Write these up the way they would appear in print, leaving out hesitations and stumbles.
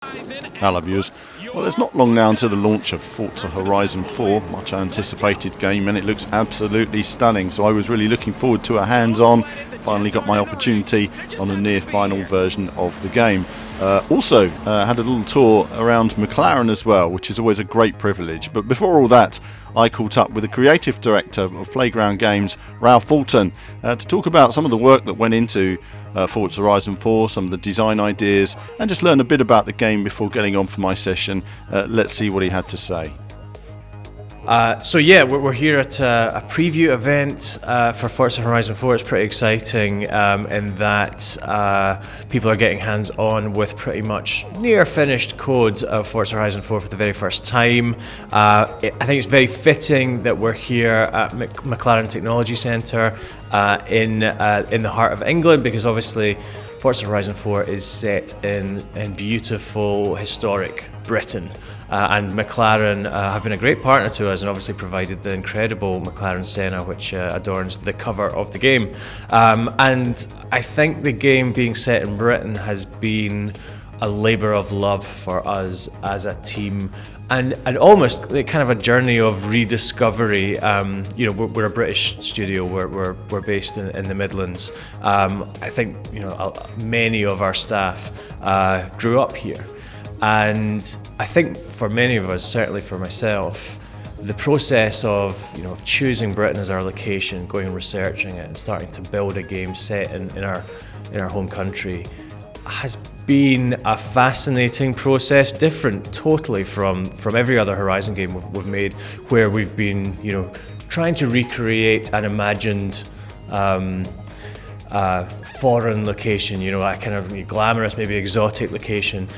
Hello viewers. Well, it's not long now until the launch of Forza Horizon 4, much anticipated game, and it looks absolutely stunning, so I was really looking forward to a hands-on. Finally got my opportunity on a near final version of the game. Also had a little tour around McLaren as well, which is always a great privilege. But before all that, I caught up with the creative director of Playground Games, Fulton, to talk about some of the work that went into Forza Horizon 4, some of the design ideas, and just learn a bit about the game before getting on for my session. Let's see what he had to say. We're here at a preview event for Forza Horizon 4. It's pretty exciting in that people are getting hands-on with pretty much near-finished code of Forza Horizon 4 for the very first time. I think it's very fitting that we're here at McLaren Technology Centre in the heart of England, because obviously Forza Horizon 4 is set in beautiful, historic Britain. And McLaren have been a great partner to us and obviously provided the incredible McLaren Senna, which adorns the cover of the game. And I think the game being set in Britain has been a labour of love for us as a team, and almost kind of a journey of rediscovery. We're a British studio. We're based in the Midlands. I think many of our staff grew up here. And I think for many of us, certainly for myself, the process of choosing Britain as our location, going and researching it, and starting to build a game set in our home country has been a fascinating process, different totally from every other Horizon game we've made, where we've been trying to recreate an imagined foreign location, a kind of glamorous, maybe exotic location.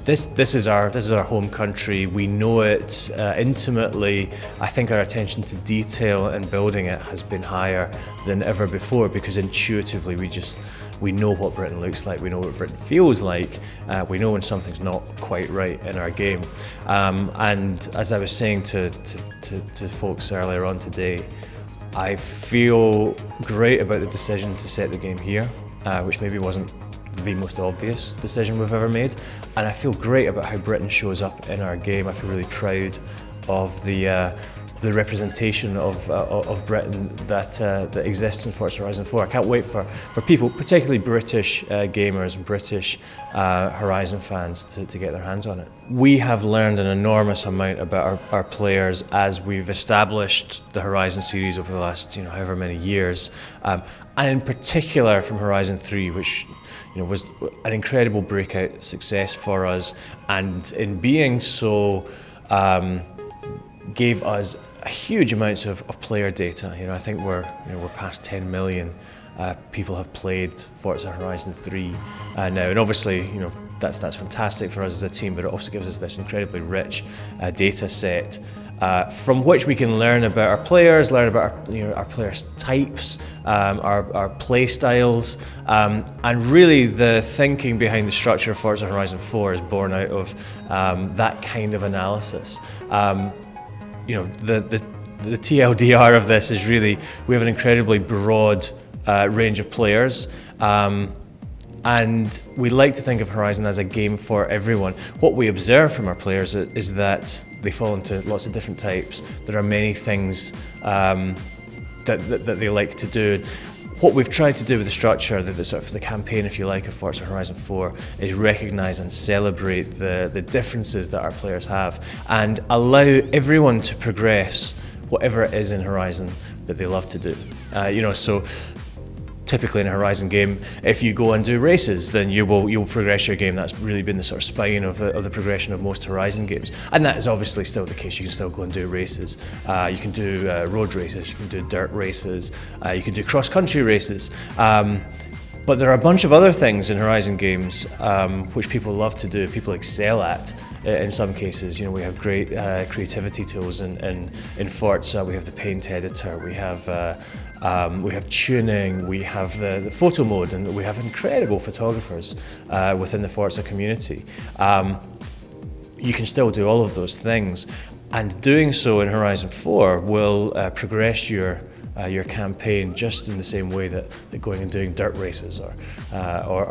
This is our home country. We know it intimately. I think our attention to detail in building it has been higher than ever before, because intuitively we know what Britain looks like. We know what Britain feels like. We know when something's not quite right in our game. And as I was saying to folks earlier on today, I feel great about the decision to set the game here, which maybe wasn't the most obvious decision we've ever made. And I feel great about how Britain shows up in our game. I feel really proud of the representation of Britain that exists in Forza Horizon 4. I can't wait for people, particularly British gamers and British Horizon fans, to get their hands on it. We have learned an enormous amount about our players as we've established the Horizon series over the last however many years, and in particular from Horizon 3, which was an incredible breakout success for us, and in being so gave us huge amounts of player data. I think we're past 10 million people have played Forza Horizon 3 now, and obviously that's fantastic for us as a team, but it also gives us this incredibly rich data set from which we can learn about our players, learn about our players' types, our play styles, and really the thinking behind the structure of Forza Horizon 4 is born out of that kind of analysis. The TLDR of this is really, we have an incredibly broad range of players, and we like to think of Horizon as a game for everyone. What we observe from our players is that they fall into lots of different types. There are many things that they like to do. What we've tried to do with the structure, the sort of the campaign, if you like, of Forza Horizon 4, is recognise and celebrate the differences that our players have, and allow everyone to progress whatever it is in Horizon that they love to do. So typically in a Horizon game, if you go and do races, then you will progress your game. That's really been the sort of spine of the progression of most Horizon games, and that is obviously still the case. You can still go and do races. You can do road races. You can do dirt races. You can do cross-country races. But there are a bunch of other things in Horizon games which people love to do, people excel at. In some cases, we have great creativity tools in Forza. We have the paint editor. We have tuning, we have the photo mode, and we have incredible photographers within the Forza community. You can still do all of those things, and doing so in Horizon 4 will progress your your campaign, just in the same way that going and doing dirt races or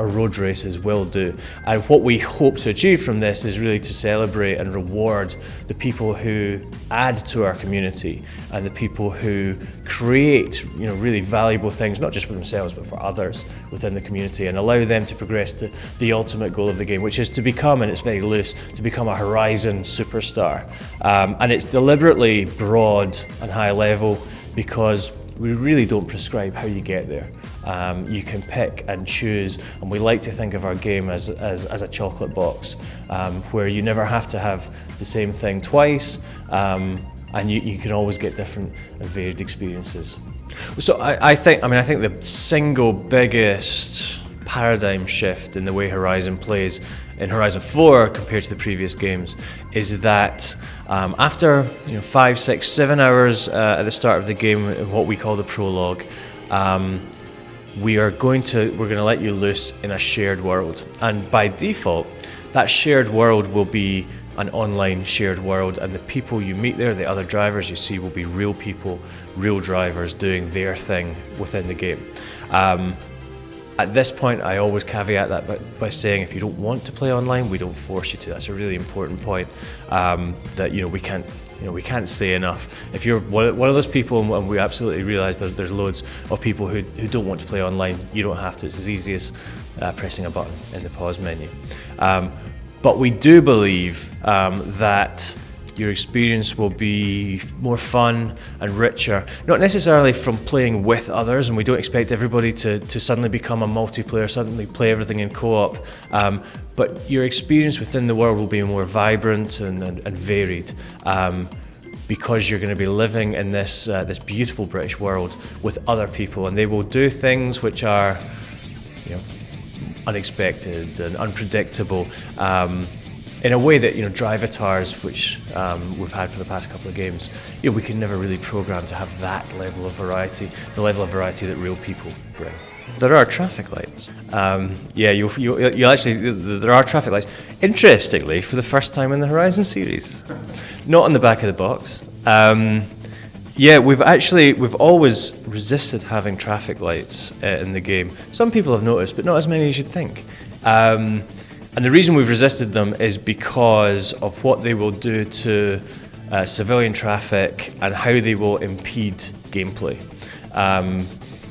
road races will do. And what we hope to achieve from this is really to celebrate and reward the people who add to our community and the people who create, really valuable things, not just for themselves but for others within the community, and allow them to progress to the ultimate goal of the game, which is to become, and it's very loose, to become a Horizon superstar. And it's deliberately broad and high level because we really don't prescribe how you get there. You can pick and choose, and we like to think of our game as a chocolate box, where you never have to have the same thing twice, and you can always get different and varied experiences. So I think the single biggest paradigm shift in the way Horizon plays in Horizon 4 compared to the previous games is that after 5, 6, 7 hours at the start of the game, what we call the prologue, we're going to let you loose in a shared world, and by default that shared world will be an online shared world, and the people you meet there, the other drivers you see, will be real people, real drivers doing their thing within the game. At this point, I always caveat that by saying if you don't want to play online, we don't force you to. That's a really important point that we can't say enough. If you're one of those people, and we absolutely realise that there's loads of people who don't want to play online, you don't have to. It's as easy as pressing a button in the pause menu. But we do believe that your experience will be more fun and richer, not necessarily from playing with others, and we don't expect everybody to suddenly become a multiplayer, suddenly play everything in co-op, but your experience within the world will be more vibrant and varied, because you're going to be living in this beautiful British world with other people, and they will do things which are unexpected and unpredictable, in a way that drivatars, which we've had for the past couple of games, we can never really program to have that level of variety, the level of variety that real people bring. There are traffic lights. You'll actually, there are traffic lights. Interestingly, for the first time in the Horizon series, not on the back of the box. We've always resisted having traffic lights in the game. Some people have noticed, but not as many as you'd think. And the reason we've resisted them is because of what they will do to civilian traffic and how they will impede gameplay.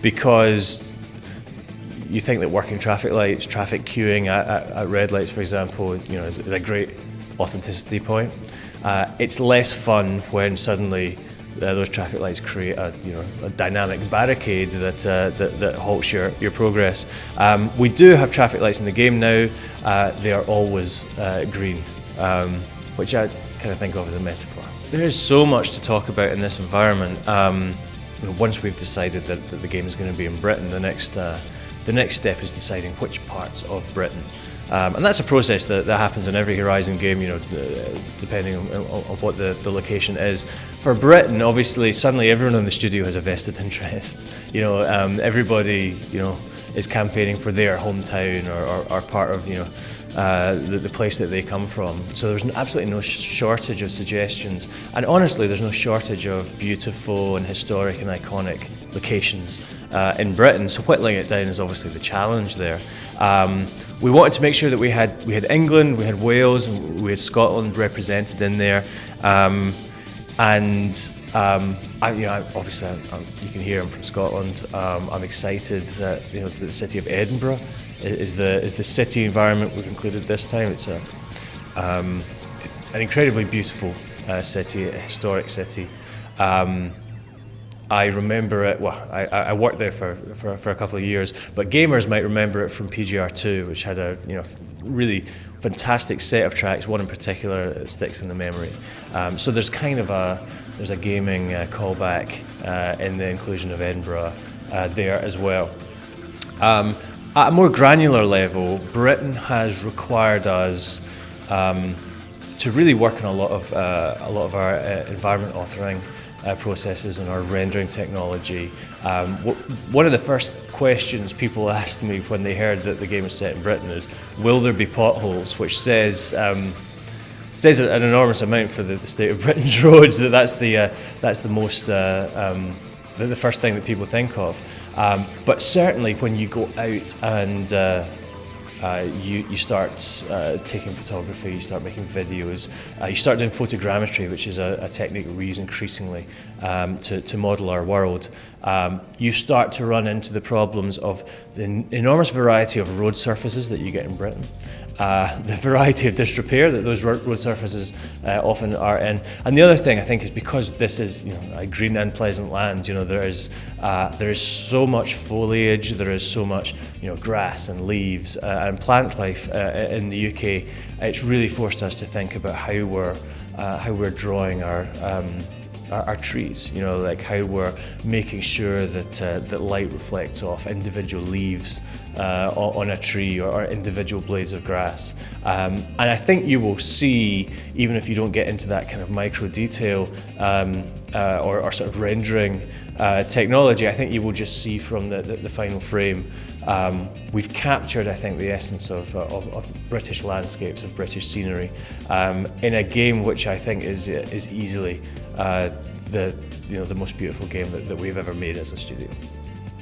Because you think that working traffic lights, traffic queuing at red lights, for example, is a great authenticity point. It's less fun when suddenly those traffic lights create a dynamic barricade that halts your progress. We do have traffic lights in the game now. They are always green, which I kind of think of as a metaphor. There is so much to talk about in this environment. Once we've decided that the game is going to be in Britain, the next step is deciding which parts of Britain. And that's a process that happens in every Horizon game, depending on what the location is. For Britain, obviously, suddenly everyone in the studio has a vested interest. Everybody, is campaigning for their hometown or part of, the place that they come from. So there's absolutely no shortage of suggestions. And honestly, there's no shortage of beautiful and historic and iconic locations in Britain. So whittling it down is obviously the challenge there. We wanted to make sure that we had England, we had Wales, and we had Scotland represented in there. Obviously, you can hear I'm from Scotland. I'm excited that the city of Edinburgh is the city environment we've included this time. It's an incredibly beautiful city, a historic city. I remember it. Well, I worked there for a couple of years, but gamers might remember it from PGR2, which had a really fantastic set of tracks. One in particular that sticks in the memory. So there's kind of there's a gaming callback in the inclusion of Edinburgh there as well. At a more granular level, Britain has required us to really work on a lot of our environment authoring processes and our rendering technology. One of the first questions people asked me when they heard that the game was set in Britain is, will there be potholes? Which says an enormous amount for the state of Britain's roads. That's the most the first thing that people think of. But certainly when you go out and you start taking photography, you start making videos, you start doing photogrammetry, which is a technique that we use increasingly to model our world. You start to run into the problems of the enormous variety of road surfaces that you get in Britain. The variety of disrepair that those road surfaces often are in, and the other thing I think is because this is a green and pleasant land. There is so much foliage, there is so much grass and leaves and plant life in the UK. It's really forced us to think about how we're drawing our trees, like how we're making sure that light reflects off individual leaves on a tree or individual blades of grass. And I think you will see, even if you don't get into that kind of micro detail or sort of rendering technology, I think you will just see from the final frame, we've captured, I think, the essence of British landscapes, of British scenery, in a game which I think is easily the most beautiful game that we've ever made as a studio.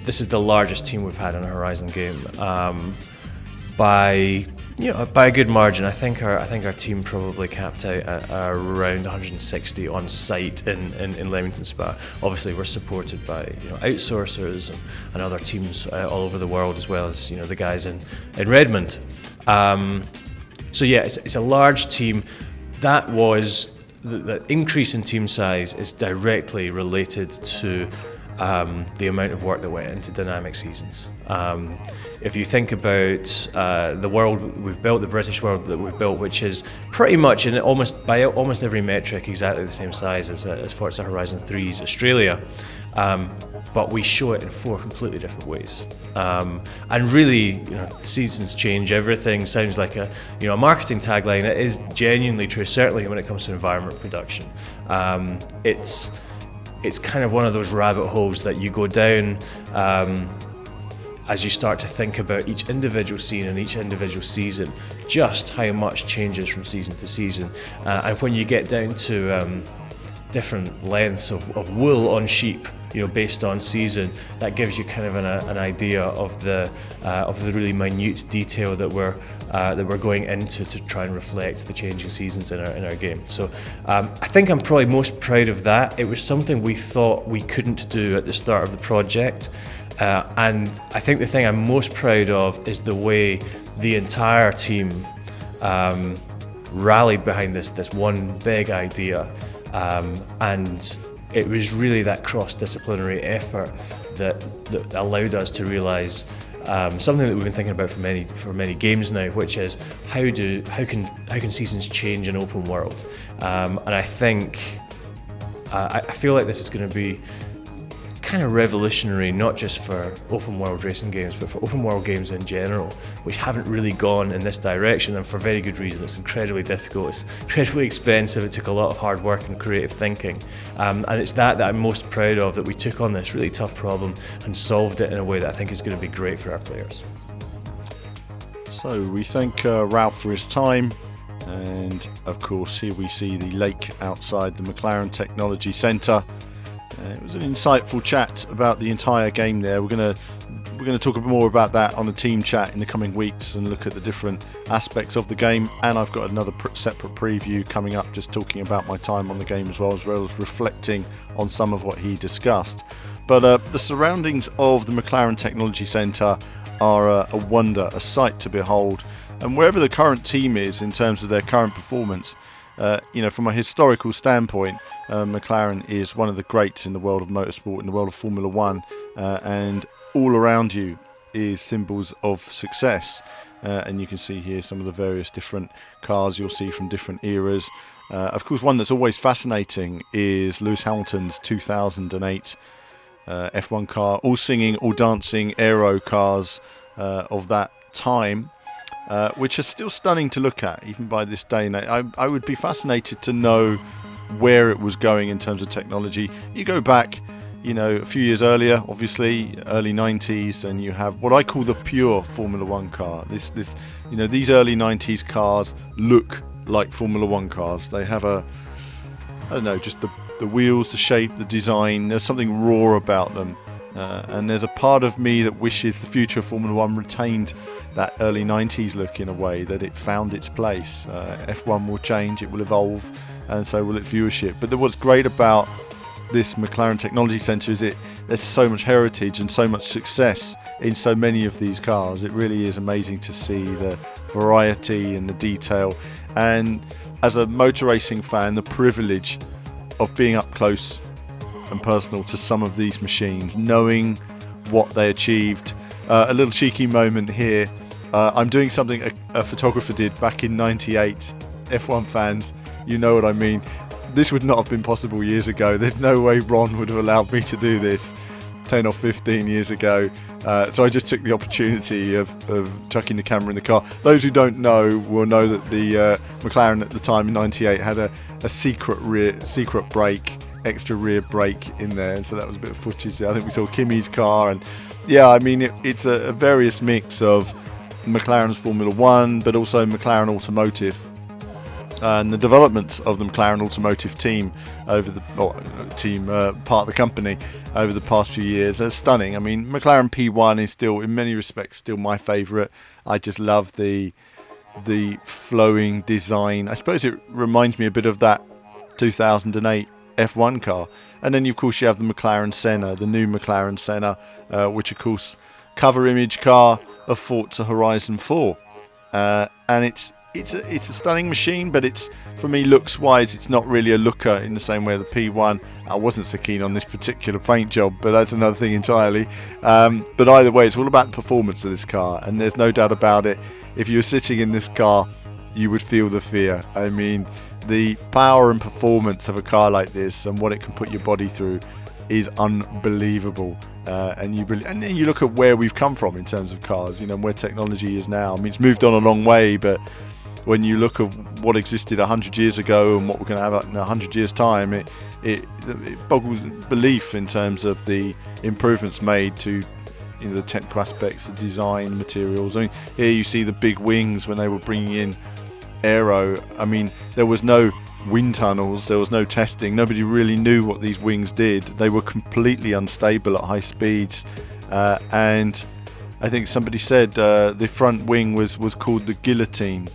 This is the largest team we've had in a Horizon game, by a good margin. I think our team probably capped out at around 160 on site in Leamington Spa. Obviously, we're supported by outsourcers and other teams all over the world, as well as the guys in Redmond. So yeah, it's a large team. That was the increase in team size is directly related to the amount of work that went into dynamic seasons. If you think about the world we've built, the British world that we've built, which is pretty much by almost every metric exactly the same size as Forza Horizon 3's Australia, but we show it in 4 completely different ways. And really, seasons change everything. Sounds like a marketing tagline. It is genuinely true, certainly when it comes to environment production. It's kind of one of those rabbit holes that you go down as you start to think about each individual scene and each individual season, just how much changes from season to season. And when you get down to different lengths of wool on sheep, based on season, that gives you kind of an idea of the really minute detail that we're going into to try and reflect the changing seasons in our game. So I think I'm probably most proud of that. It was something we thought we couldn't do at the start of the project, and I think the thing I'm most proud of is the way the entire team rallied behind this one big idea, and it was really that cross-disciplinary effort that allowed us to realise something that we've been thinking about for many games now, which is how can seasons change in open world, and I think I feel like this is going to be kind of revolutionary, not just for open world racing games, but for open world games in general, which haven't really gone in this direction, and for very good reason. It's incredibly difficult, it's incredibly expensive, it took a lot of hard work and creative thinking, and it's that I'm most proud of, that we took on this really tough problem and solved it in a way that I think is going to be great for our players. So we thank Ralph for his time, and of course here we see the lake outside the McLaren Technology Centre. It was an insightful chat about the entire game there. We're going to talk a bit more about that on the team chat in the coming weeks and look at the different aspects of the game. And I've got another separate preview coming up, just talking about my time on the game as well as reflecting on some of what he discussed. But the surroundings of the McLaren Technology Centre are a wonder, a sight to behold. And wherever the current team is in terms of their current performance, from a historical standpoint, McLaren is one of the greats in the world of motorsport, in the world of Formula One, and all around you is symbols of success. And you can see here some of the various different cars you'll see from different eras. Of course, one that's always fascinating is Lewis Hamilton's 2008 F1 car, all singing, all dancing aero cars of that time. Which are still stunning to look at, even by this day. And I would be fascinated to know where it was going in terms of technology. You go back, a few years earlier, obviously, early 90s, and you have what I call the pure Formula One car. These early 90s cars look like Formula One cars. They have just the the wheels, the shape, the design. There's something raw about them. And there's a part of me that wishes the future of Formula 1 retained that early 90s look in a way, that it found its place. F1 will change, it will evolve, and so will its viewership. But what's great about this McLaren Technology Centre is there's so much heritage and so much success in so many of these cars. It really is amazing to see the variety and the detail. And as a motor racing fan, the privilege of being up close and personal to some of these machines, knowing what they achieved. A little cheeky moment here. I'm doing something a photographer did back in '98. F1 fans, you know what I mean. This would not have been possible years ago. There's no way Ron would have allowed me to do this 10 or 15 years ago. So I just took the opportunity of chucking the camera in the car. Those who don't know will know that the McLaren at the time in '98 had a secret brake, extra rear brake in there, and so that was a bit of footage there. I think we saw Kimi's car, and yeah, I mean it's a various mix of McLaren's Formula 1 but also McLaren Automotive, and the developments of the McLaren Automotive team over the part of the company over the past few years are stunning. I mean, McLaren P1 is still in many respects still my favourite. I just love the flowing design. I suppose it reminds me a bit of that 2008 F1 car. And then of course you have the McLaren Senna, the new McLaren Senna, which of course cover image car of Forza Horizon 4, and it's a stunning machine, but it's, for me, looks wise, it's not really a looker in the same way the P1. I wasn't so keen on this particular paint job, but that's another thing entirely. But either way, it's all about the performance of this car, and there's no doubt about it. If you were sitting in this car, you would feel the fear. I mean, the power and performance of a car like this and what it can put your body through is unbelievable. And then you look at where we've come from in terms of cars, and where technology is now. I mean, it's moved on a long way, but when you look at what existed 100 years ago and what we're going to have in 100 years' time, it boggles belief in terms of the improvements made to the technical aspects, the design, materials. I mean, here you see the big wings when they were bringing in aero. I mean, there was no wind tunnels, there was no testing, nobody really knew what these wings did. They were completely unstable at high speeds, and I think somebody said the front wing was called the guillotine,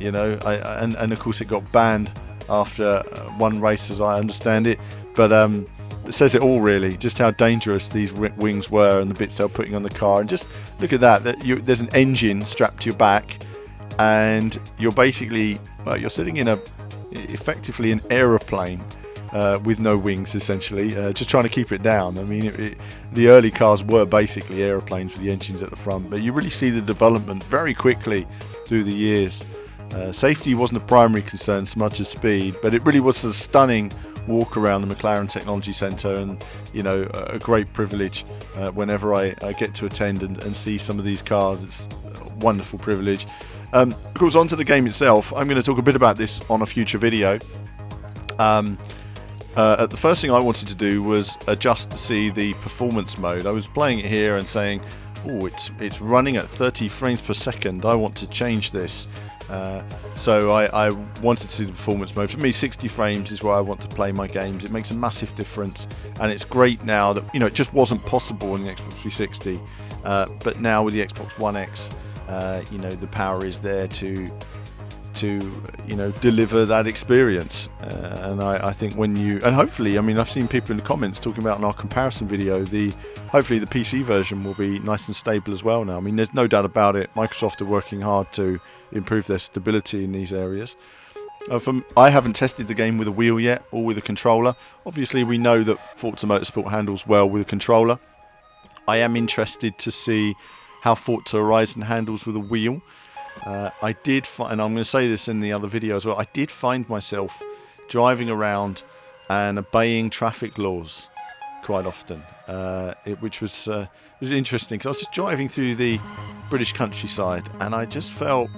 and of course it got banned after one race, as I understand it, but it says it all really, just how dangerous these wings were and the bits they were putting on the car. And just look at that, there's an engine strapped to your back, and you're basically, you're sitting in effectively an aeroplane with no wings, essentially, just trying to keep it down. I mean, the early cars were basically aeroplanes with the engines at the front, but you really see the development very quickly through the years. Safety wasn't a primary concern so much as speed, but it really was a stunning walk around the McLaren Technology Centre, and a great privilege whenever I get to attend and see some of these cars. It's a wonderful privilege. Of course, onto the game itself. I'm going to talk a bit about this on a future video. The first thing I wanted to do was adjust to see the performance mode. I was playing it here and saying, oh, it's running at 30 frames per second. I want to change this. So I wanted to see the performance mode. For me, 60 frames is where I want to play my games. It makes a massive difference, and it's great now that it just wasn't possible on the Xbox 360, but now with the Xbox One X, the power is there to deliver that experience. And I think and hopefully, I mean, I've seen people in the comments talking about in our comparison video, hopefully the PC version will be nice and stable as well now. I mean, there's no doubt about it. Microsoft are working hard to improve their stability in these areas. I haven't tested the game with a wheel yet, or with a controller. Obviously, we know that Forza Motorsport handles well with a controller. I am interested to see how Forza Horizon handles with a wheel. I did find, and I'm going to say this in the other video as well, I did find myself driving around and obeying traffic laws quite often, which was interesting, because I was just driving through the British countryside, and I just felt,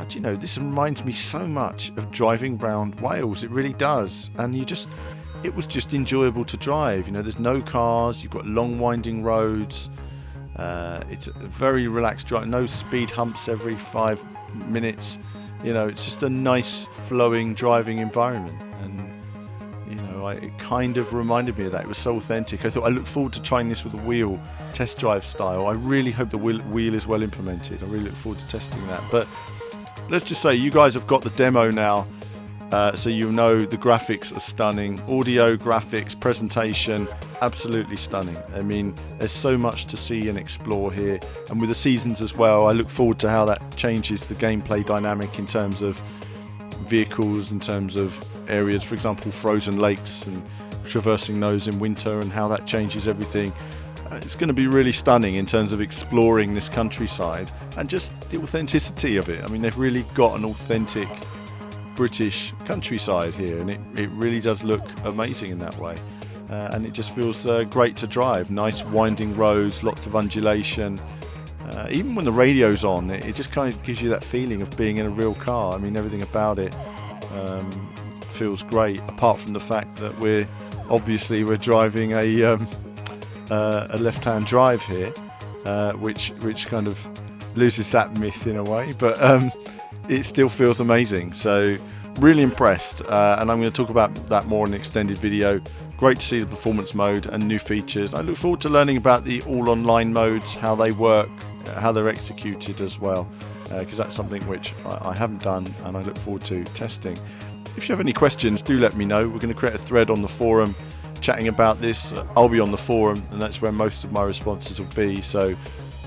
this reminds me so much of driving around Wales. It really does. And it was just enjoyable to drive. There's no cars, you've got long winding roads. It's a very relaxed drive, no speed humps every 5 minutes. It's just a nice flowing driving environment. And It kind of reminded me of that. It was so authentic. I thought I look forward to trying this with a wheel, test drive style. I really hope the wheel is well implemented. I really look forward to testing that. But let's just say you guys have got the demo now, so you know the graphics are stunning. Audio, graphics, presentation, absolutely stunning. I mean, there's so much to see and explore here. And with the seasons as well, I look forward to how that changes the gameplay dynamic in terms of vehicles, in terms of areas, for example, frozen lakes, and traversing those in winter, and how that changes everything. It's going to be really stunning in terms of exploring this countryside and just the authenticity of it. I mean, they've really got an authentic British countryside here, and it really does look amazing in that way. And it just feels great to drive. Nice winding roads, lots of undulation. Even when the radio's on, it just kind of gives you that feeling of being in a real car. I mean, everything about it feels great, apart from the fact that we're driving a left-hand drive here, which kind of loses that myth in a way, but it still feels amazing. So really impressed, and I'm going to talk about that more in an extended video. Great to see the performance mode and new features. I look forward to learning about the all online modes, how they work, how they're executed as well, because that's something which I haven't done, and I look forward to testing. If you have any questions, do let me know. We're going to create a thread on the forum chatting about this. I'll be on the forum, and that's where most of my responses will be, so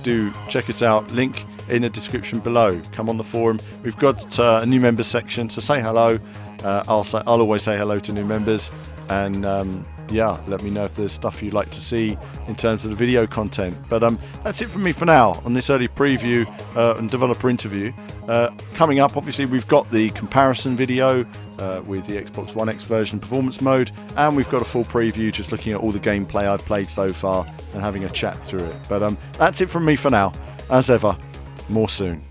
do check us out. Link in the description below. Come on the forum. We've got a new members section, so say hello. I'll always say hello to new members, and let me know if there's stuff you'd like to see in terms of the video content. But that's it from me for now on this early preview and developer interview. Coming up, obviously, we've got the comparison video with the Xbox One X version performance mode, and we've got a full preview just looking at all the gameplay I've played so far and having a chat through it. But that's it from me for now. As ever, more soon.